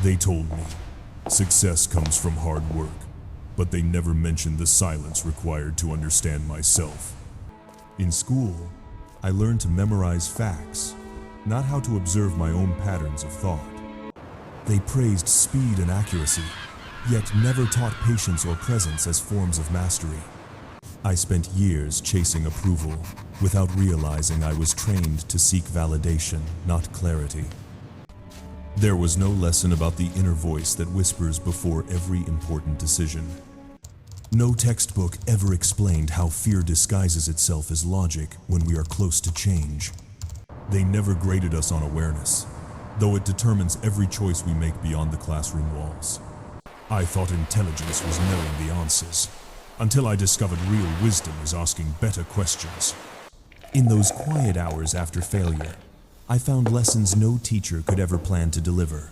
They told me success comes from hard work, but they never mentioned the silence required to understand myself. In school, I learned to memorize facts, not how to observe my own patterns of thought. They praised speed and accuracy, yet never taught patience or presence as forms of mastery. I spent years chasing approval, without realizing I was trained to seek validation, not clarity. There was no lesson about the inner voice that whispers before every important decision. No textbook ever explained how fear disguises itself as logic when we are close to change. They never graded us on awareness, though it determines every choice we make beyond the classroom walls. I thought intelligence was knowing the answers, until I discovered real wisdom is asking better questions. In those quiet hours after failure, I found lessons no teacher could ever plan to deliver.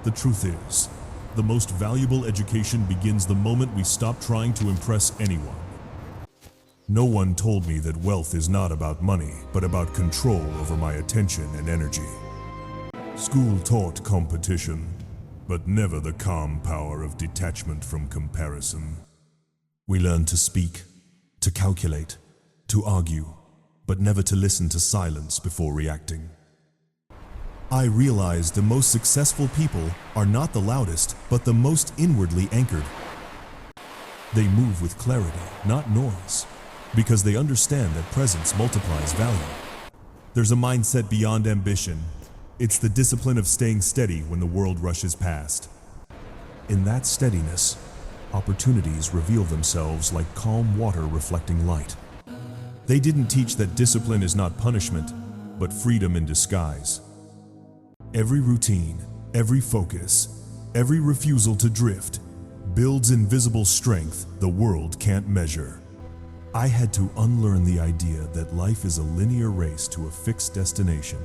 The truth is, the most valuable education begins the moment we stop trying to impress anyone. No one told me that wealth is not about money, but about control over my attention and energy. School taught competition, but never the calm power of detachment from comparison. We learned to speak, to calculate, to argue, but never to listen to silence before reacting. I realized the most successful people are not the loudest, but the most inwardly anchored. They move with clarity, not noise, because they understand that presence multiplies value. There's a mindset beyond ambition. It's the discipline of staying steady when the world rushes past. In that steadiness, opportunities reveal themselves like calm water reflecting light. They didn't teach that discipline is not punishment, but freedom in disguise. Every routine, every focus, every refusal to drift builds invisible strength the world can't measure. I had to unlearn the idea that life is a linear race to a fixed destination.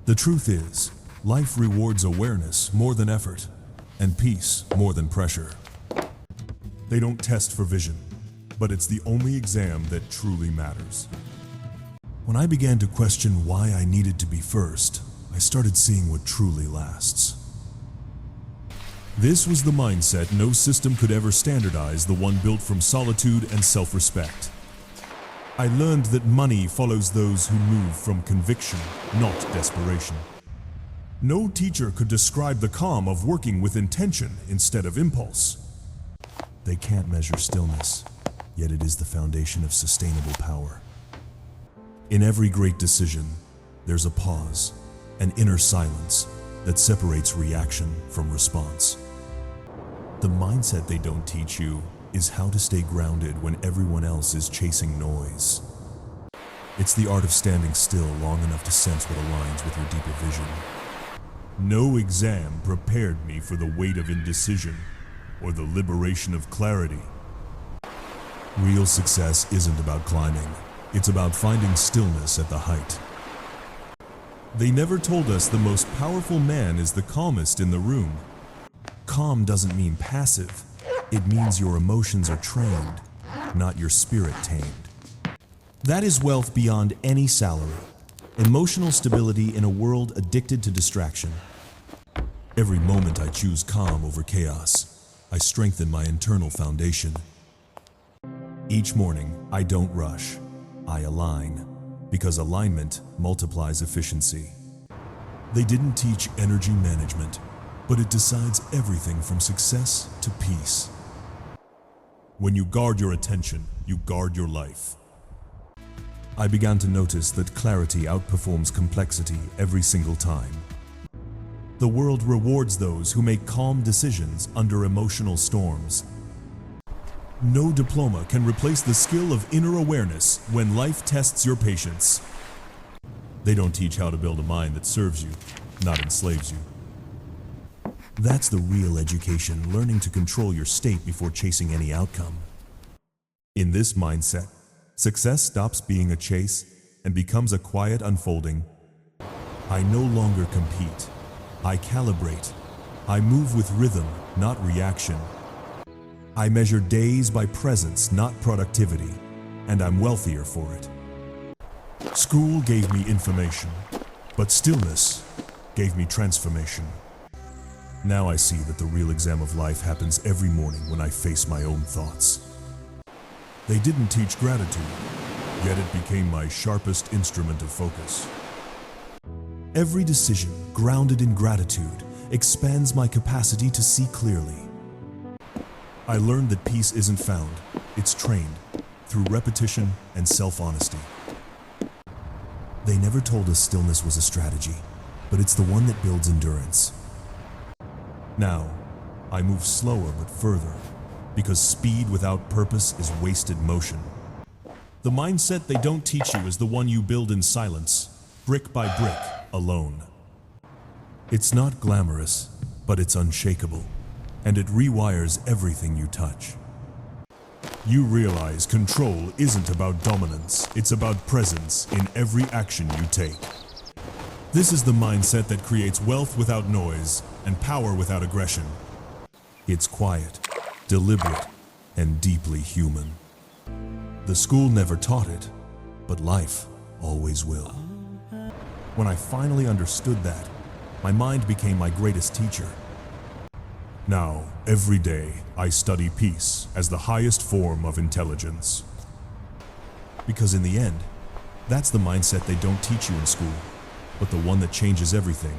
The truth is, life rewards awareness more than effort, and peace more than pressure. They don't test for vision, but it's the only exam that truly matters. When I began to question why I needed to be first, I started seeing what truly lasts. This was the mindset no system could ever standardize, the one built from solitude and self-respect. I learned that money follows those who move from conviction, not desperation. No teacher could describe the calm of working with intention instead of impulse. They can't measure stillness, yet it is the foundation of sustainable power. In every great decision, there's a pause, an inner silence that separates reaction from response. The mindset they don't teach you is how to stay grounded when everyone else is chasing noise. It's the art of standing still long enough to sense what aligns with your deeper vision. No exam prepared me for the weight of indecision or the liberation of clarity. Real success isn't about climbing, it's about finding stillness at the height. They never told us the most powerful man is the calmest in the room. Calm doesn't mean passive. It means your emotions are trained, not your spirit tamed. That is wealth beyond any salary. Emotional stability in a world addicted to distraction. Every moment I choose calm over chaos, I strengthen my internal foundation. Each morning, I don't rush. I align, because alignment multiplies efficiency. They didn't teach energy management, but it decides everything from success to peace. When you guard your attention, you guard your life. I began to notice that clarity outperforms complexity every single time. The world rewards those who make calm decisions under emotional storms. No diploma can replace the skill of inner awareness when life tests your patience. They don't teach how to build a mind that serves you, not enslaves you. That's the real education, learning to control your state before chasing any outcome. In this mindset, success stops being a chase and becomes a quiet unfolding. I no longer compete. I calibrate. I move with rhythm, not reaction. I measure days by presence, not productivity, and I'm wealthier for it. School gave me information, but stillness gave me transformation. Now I see that the real exam of life happens every morning when I face my own thoughts. They didn't teach gratitude, yet it became my sharpest instrument of focus. Every decision grounded in gratitude expands my capacity to see clearly. I learned that peace isn't found, it's trained through repetition and self-honesty. They never told us stillness was a strategy, but it's the one that builds endurance. Now, I move slower but further, because speed without purpose is wasted motion. The mindset they don't teach you is the one you build in silence, brick by brick, alone. It's not glamorous, but it's unshakable, and it rewires everything you touch. You realize control isn't about dominance, it's about presence in every action you take. This is the mindset that creates wealth without noise and power without aggression. It's quiet, deliberate, and deeply human. The school never taught it, but life always will. When I finally understood that, my mind became my greatest teacher. Now, every day, I study peace as the highest form of intelligence. Because in the end, that's the mindset they don't teach you in school, but the one that changes everything.